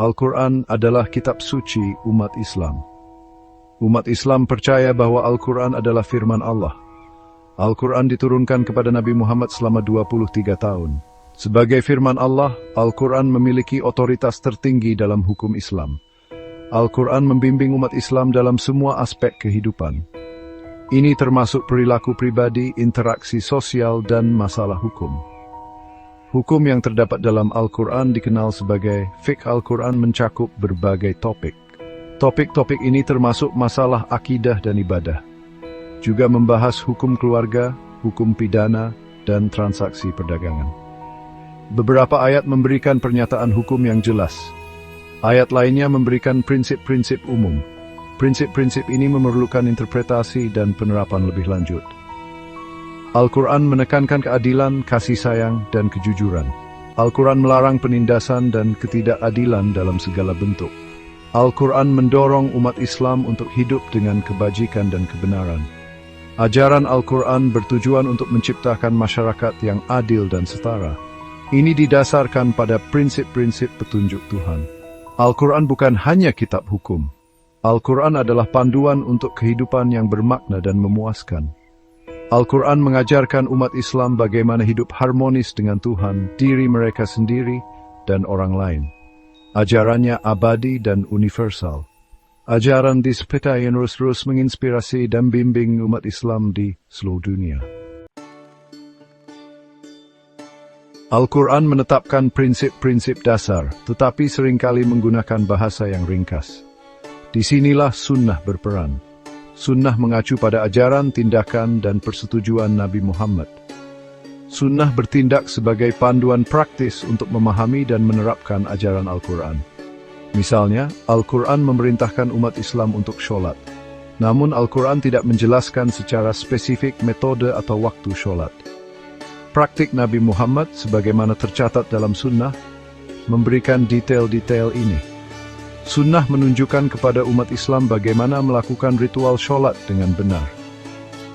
Al-Quran adalah kitab suci umat Islam. Umat Islam percaya bahwa Al-Quran adalah firman Allah. Al-Quran diturunkan kepada Nabi Muhammad selama 23 tahun. Sebagai firman Allah, Al-Quran memiliki otoritas tertinggi dalam hukum Islam. Al-Quran membimbing umat Islam dalam semua aspek kehidupan. Ini termasuk perilaku pribadi, interaksi sosial, dan masalah hukum. Hukum yang terdapat dalam Al-Quran dikenal sebagai fiqh. Al-Quran mencakup berbagai topik. Topik-topik ini termasuk masalah akidah dan ibadah. Juga membahas hukum keluarga, hukum pidana, dan transaksi perdagangan. Beberapa ayat memberikan pernyataan hukum yang jelas. Ayat lainnya memberikan prinsip-prinsip umum. Prinsip-prinsip ini memerlukan interpretasi dan penerapan lebih lanjut. Al-Quran menekankan keadilan, kasih sayang, dan kejujuran. Al-Quran melarang penindasan dan ketidakadilan dalam segala bentuk. Al-Quran mendorong umat Islam untuk hidup dengan kebajikan dan kebenaran. Ajaran Al-Quran bertujuan untuk menciptakan masyarakat yang adil dan setara. Ini didasarkan pada prinsip-prinsip petunjuk Tuhan. Al-Quran bukan hanya kitab hukum. Al-Quran adalah panduan untuk kehidupan yang bermakna dan memuaskan. Al-Quran mengajarkan umat Islam bagaimana hidup harmonis dengan Tuhan, diri mereka sendiri, dan orang lain. Ajarannya abadi dan universal. Ajaran disiplinnya terus menginspirasi dan bimbing umat Islam di seluruh dunia. Al-Quran menetapkan prinsip-prinsip dasar, tetapi seringkali menggunakan bahasa yang ringkas. Disinilah sunnah berperan. Sunnah mengacu pada ajaran, tindakan, dan persetujuan Nabi Muhammad. Sunnah bertindak sebagai panduan praktis untuk memahami dan menerapkan ajaran Al-Quran. Misalnya, Al-Quran memerintahkan umat Islam untuk sholat. Namun Al-Quran tidak menjelaskan secara spesifik metode atau waktu sholat. Praktik Nabi Muhammad, sebagaimana tercatat dalam sunnah, memberikan detail-detail ini. Sunnah menunjukkan kepada umat Islam bagaimana melakukan ritual sholat dengan benar.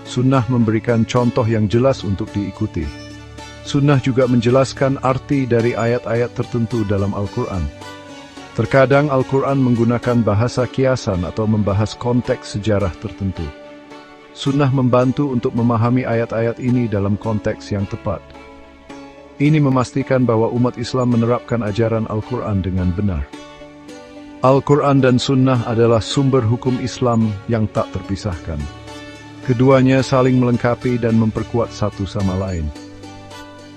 Sunnah memberikan contoh yang jelas untuk diikuti. Sunnah juga menjelaskan arti dari ayat-ayat tertentu dalam Al-Quran. Terkadang Al-Quran menggunakan bahasa kiasan atau membahas konteks sejarah tertentu. Sunnah membantu untuk memahami ayat-ayat ini dalam konteks yang tepat. Ini memastikan bahwa umat Islam menerapkan ajaran Al-Quran dengan benar. Al-Quran dan Sunnah adalah sumber hukum Islam yang tak terpisahkan. Keduanya saling melengkapi dan memperkuat satu sama lain.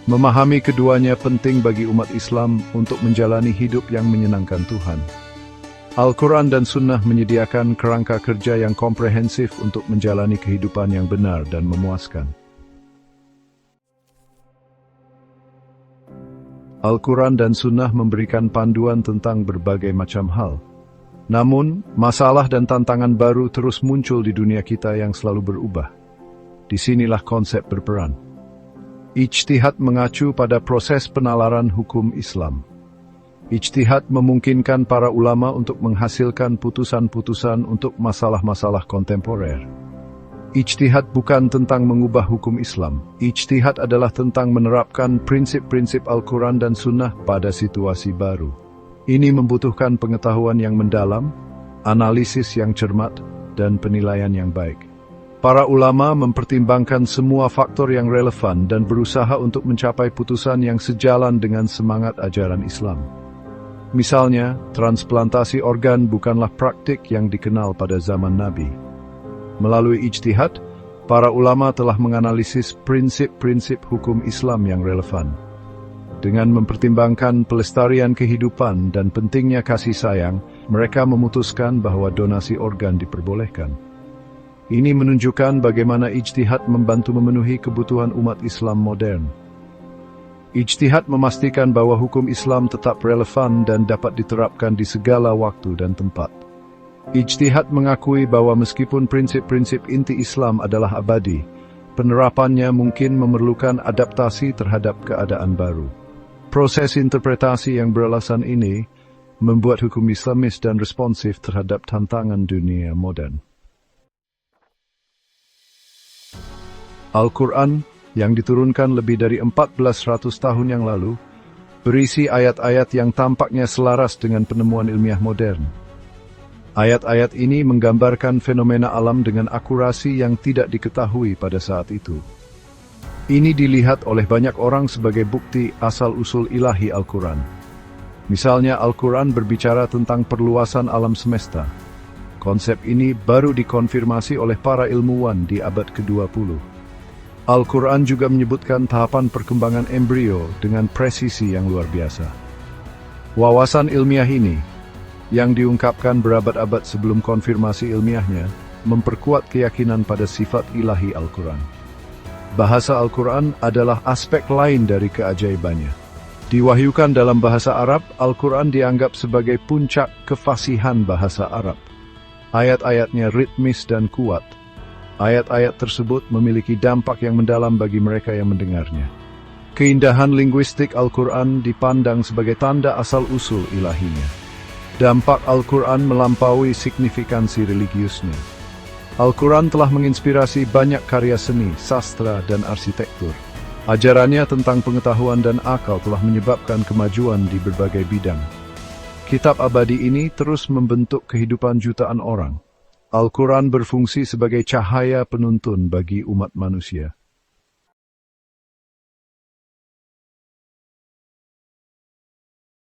Memahami keduanya penting bagi umat Islam untuk menjalani hidup yang menyenangkan Tuhan. Al-Quran dan Sunnah menyediakan kerangka kerja yang komprehensif untuk menjalani kehidupan yang benar dan memuaskan. Al-Quran dan Sunnah memberikan panduan tentang berbagai macam hal. Namun, masalah dan tantangan baru terus muncul di dunia kita yang selalu berubah. Disinilah konsep berperan. Ijtihad mengacu pada proses penalaran hukum Islam. Ijtihad memungkinkan para ulama untuk menghasilkan putusan-putusan untuk masalah-masalah kontemporer. Ijtihad bukan tentang mengubah hukum Islam. Ijtihad adalah tentang menerapkan prinsip-prinsip Al-Quran dan Sunnah pada situasi baru. Ini membutuhkan pengetahuan yang mendalam, analisis yang cermat, dan penilaian yang baik. Para ulama mempertimbangkan semua faktor yang relevan dan berusaha untuk mencapai putusan yang sejalan dengan semangat ajaran Islam. Misalnya, transplantasi organ bukanlah praktik yang dikenal pada zaman Nabi. Melalui ijtihad, para ulama telah menganalisis prinsip-prinsip hukum Islam yang relevan. Dengan mempertimbangkan pelestarian kehidupan dan pentingnya kasih sayang, mereka memutuskan bahwa donasi organ diperbolehkan. Ini menunjukkan bagaimana ijtihad membantu memenuhi kebutuhan umat Islam modern. Ijtihad memastikan bahwa hukum Islam tetap relevan dan dapat diterapkan di segala waktu dan tempat. Ijtihad mengakui bahwa meskipun prinsip-prinsip inti Islam adalah abadi, penerapannya mungkin memerlukan adaptasi terhadap keadaan baru. Proses interpretasi yang beralasan ini membuat hukum Islamis dan responsif terhadap tantangan dunia modern. Al-Quran, yang diturunkan lebih dari 1400 tahun yang lalu, berisi ayat-ayat yang tampaknya selaras dengan penemuan ilmiah modern. Ayat-ayat ini menggambarkan fenomena alam dengan akurasi yang tidak diketahui pada saat itu. Ini dilihat oleh banyak orang sebagai bukti asal-usul ilahi Al-Quran. Misalnya, Al-Quran berbicara tentang perluasan alam semesta. Konsep ini baru dikonfirmasi oleh para ilmuwan di abad ke-20. Al-Quran juga menyebutkan tahapan perkembangan embrio dengan presisi yang luar biasa. Wawasan ilmiah ini, yang diungkapkan berabad-abad sebelum konfirmasi ilmiahnya, memperkuat keyakinan pada sifat ilahi Al-Quran. Bahasa Al-Quran adalah aspek lain dari keajaibannya. Diwahyukan dalam bahasa Arab, Al-Quran dianggap sebagai puncak kefasihan bahasa Arab. Ayat-ayatnya ritmis dan kuat. Ayat-ayat tersebut memiliki dampak yang mendalam bagi mereka yang mendengarnya. Keindahan linguistik Al-Quran dipandang sebagai tanda asal-usul ilahinya. Dampak Al-Quran melampaui signifikansi religiusnya. Al-Quran telah menginspirasi banyak karya seni, sastra, dan arsitektur. Ajarannya tentang pengetahuan dan akal telah menyebabkan kemajuan di berbagai bidang. Kitab abadi ini terus membentuk kehidupan jutaan orang. Al-Quran berfungsi sebagai cahaya penuntun bagi umat manusia.